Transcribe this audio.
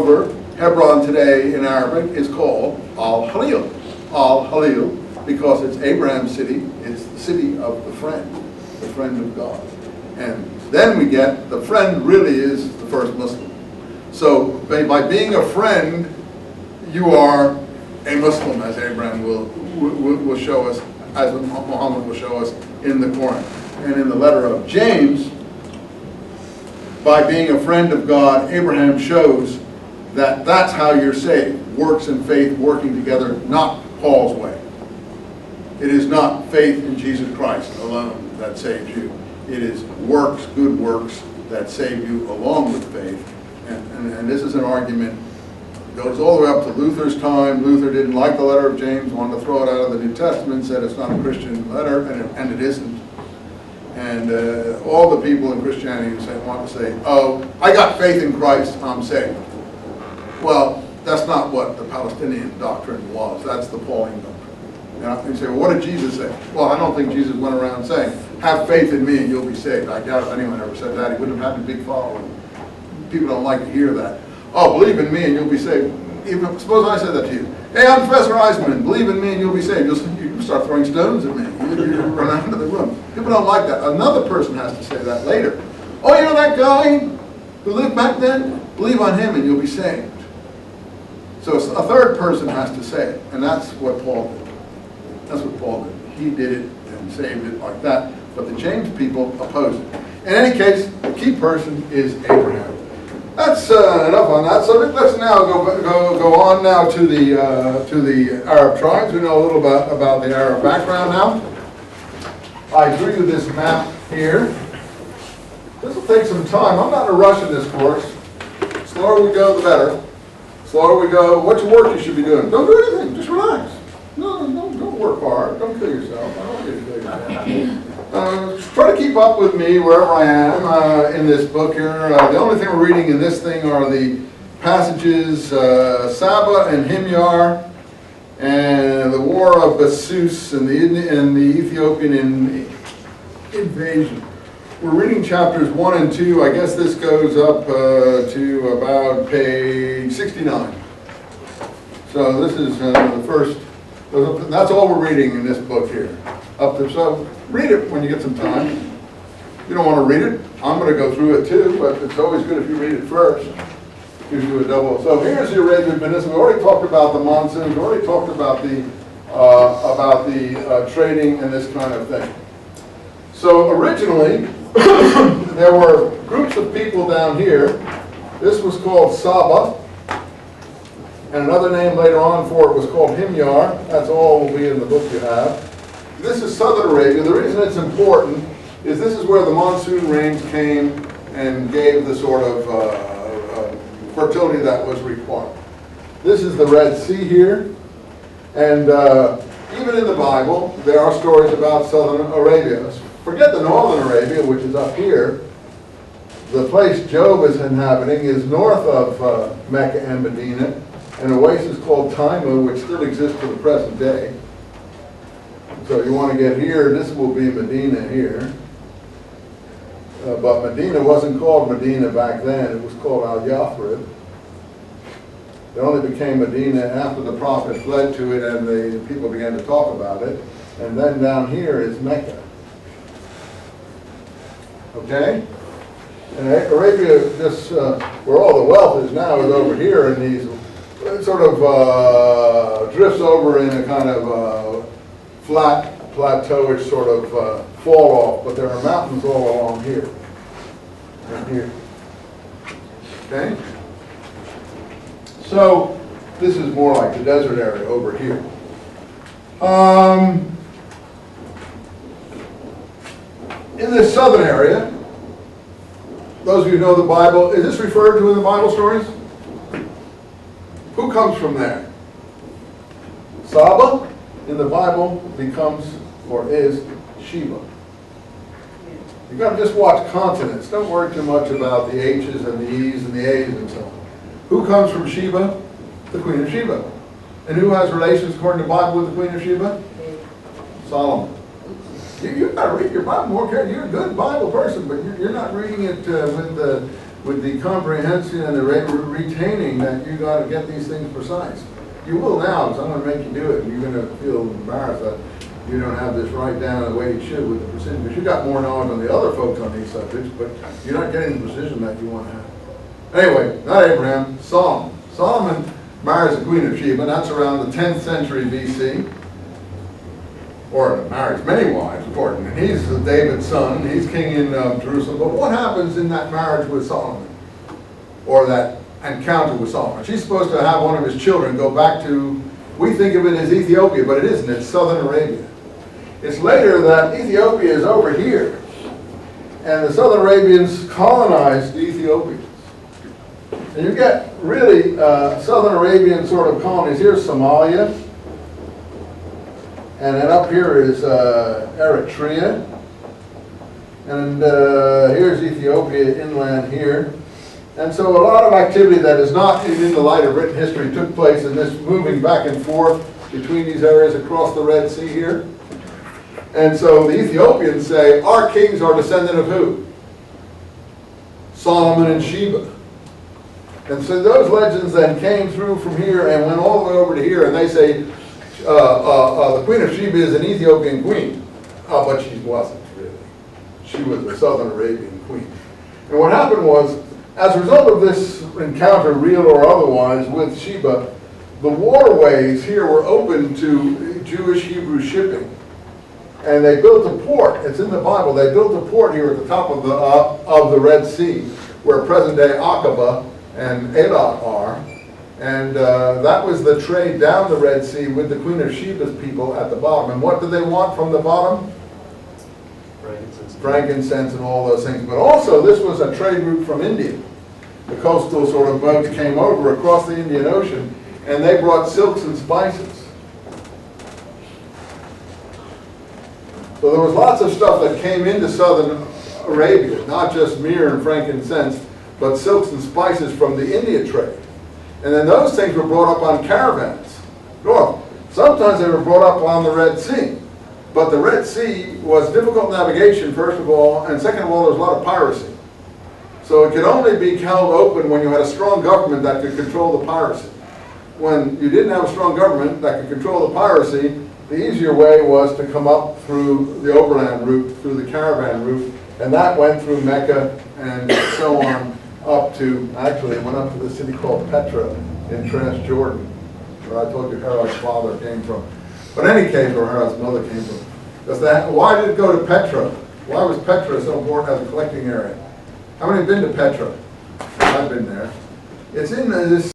Passover, Hebron today in Arabic is called Al-Halil. Al-Halil, because it's Abraham's city, it's the city of the friend of God. And then we get, the friend really is the first Muslim. So by being a friend, you are a Muslim, as Abraham will show us, as Muhammad will show us in the Quran. And in the letter of James, by being a friend of God, Abraham shows that that's how you're saved. Works and faith working together, not Paul's way. It is not faith in Jesus Christ alone that saves you. It is works, good works, that save you along with faith. And this is an argument that goes all the way up to Luther's time. Luther didn't like the letter of James, wanted to throw it out of the New Testament, said it's not a Christian letter, and it isn't. And all the people in Christianity who want to say, oh, I got faith in Christ, I'm saved. Well, that's not what the Palestinian doctrine was. That's the Pauline doctrine. And you say, well, what did Jesus say? Well, I don't think Jesus went around saying, have faith in me and you'll be saved. I doubt if anyone ever said that. He wouldn't have had a big following. People don't like to hear that. Oh, believe in me and you'll be saved. Even, suppose I said that to you. Hey, I'm Professor Eisenman. Believe in me and you'll be saved. You'll start throwing stones at me. You'll run out of the room. People don't like that. Another person has to say that later. Oh, you know that guy who lived back then? Believe on him and you'll be saved. So a third person has to say it. And that's what Paul did. That's what Paul did. He did it and saved it like that. But the James people opposed it. In any case, the key person is Abraham. That's enough on that subject. Let's now go on now to the Arab tribes. We know a little bit about the Arab background now. I drew you this map here. This will take some time. I'm not in a rush in this course. The slower we go, the better. The slower we go, what's your work you should be doing? Don't do anything. Just relax. No, don't work hard. Don't kill yourself. I don't want you to kill yourself. Try to keep up with me wherever I am in this book here. The only thing we're reading in this thing are the passages Saba and Himyar and the War of Basus and the Ethiopian invasion. We're reading chapters 1 and 2. I guess this goes up to about page 69. So this is the first. That's all we're reading in this book here. So read it when you get some time. If you don't want to read it, I'm going to go through it too, but it's always good if you read it first. Gives you a double. So here's the Arabian Peninsula. We already talked about the monsoons. We already talked about the trading and this kind of thing. So originally, there were groups of people down here. This was called Saba. And another name later on for it was called Himyar. That's all will be in the book you have. This is southern Arabia. The reason it's important is this is where the monsoon rains came and gave the sort of fertility that was required. This is the Red Sea here. And even in the Bible, there are stories about southern Arabia. Forget the northern Arabia, which is up here. The place Job is inhabiting is north of Mecca and Medina. An oasis called Taima, which still exists to the present day. So you want to get here, this will be Medina here. But Medina wasn't called Medina back then, it was called Al-Yathrib. It only became Medina after the Prophet fled to it and the people began to talk about it. And then down here is Mecca. Okay? And Arabia, just where all the wealth is now, is over here in these. It sort of drifts over in a kind of flat, plateauish sort of fall off, but there are mountains all along here. Right here. Okay? So, this is more like the desert area over here. In this southern area, those of you who know the Bible, is this referred to in the Bible stories? Who comes from there? Saba in the Bible becomes or is Sheba. You've got to just watch consonants. Don't worry too much about the H's and the E's and the A's and so on. Who comes from Sheba? The Queen of Sheba. And who has relations according to the Bible with the Queen of Sheba? Solomon. You've got to read your Bible more carefully. You're a good Bible person, but you're not reading it with with the comprehension and the retaining that you got to get these things precise. You will now, because I'm going to make you do it, and you're going to feel embarrassed that you don't have this right down the way you should with the precision, because you got more knowledge than the other folks on these subjects, but you're not getting the precision that you want to have. Anyway, not Abraham, Solomon. Solomon marries the Queen of Sheba, and that's around the 10th century BC. Or marries many wives, according to him. He's David's son, he's king in Jerusalem. But what happens in that marriage with Solomon? Or that encounter with Solomon? She's supposed to have one of his children go back to, we think of it as Ethiopia, but it isn't, it's southern Arabia. It's later that Ethiopia is over here, and the southern Arabians colonized the Ethiopians. And you get really southern Arabian sort of colonies. Here's Somalia. And then up here is Eritrea. And here's Ethiopia inland here. And so a lot of activity that is not in the light of written history took place in this moving back and forth between these areas across the Red Sea here. And so the Ethiopians say, our kings are descendant of who? Solomon and Sheba. And so those legends then came through from here and went all the way over to here, and they say, the Queen of Sheba is an Ethiopian queen. But she wasn't really. She was a southern Arabian queen. And what happened was, as a result of this encounter, real or otherwise, with Sheba, the waterways here were open to Jewish Hebrew shipping. And they built a port. It's in the Bible. They built a port here at the top of the Red Sea, where present-day Aqaba and Eilat are. And that was the trade down the Red Sea with the Queen of Sheba's people at the bottom. And what did they want from the bottom? Frankincense and all those things. But also, this was a trade route from India. The coastal sort of boats came over across the Indian Ocean, and they brought silks and spices. So there was lots of stuff that came into southern Arabia, not just myrrh and frankincense, but silks and spices from the India trade. And then those things were brought up on caravans. Well, sometimes they were brought up on the Red Sea. But the Red Sea was difficult navigation, first of all, and second of all, there was a lot of piracy. So it could only be held open when you had a strong government that could control the piracy. When you didn't have a strong government that could control the piracy, the easier way was to come up through the overland route, through the caravan route, and that went through Mecca and so on up to, actually it went up to the city called Petra in Transjordan, where I told you Herod's father came from. But in any case, where Herod's mother came from. Why did it go to Petra? Why was Petra so important as a collecting area? How many have been to Petra? I've been there. It's in this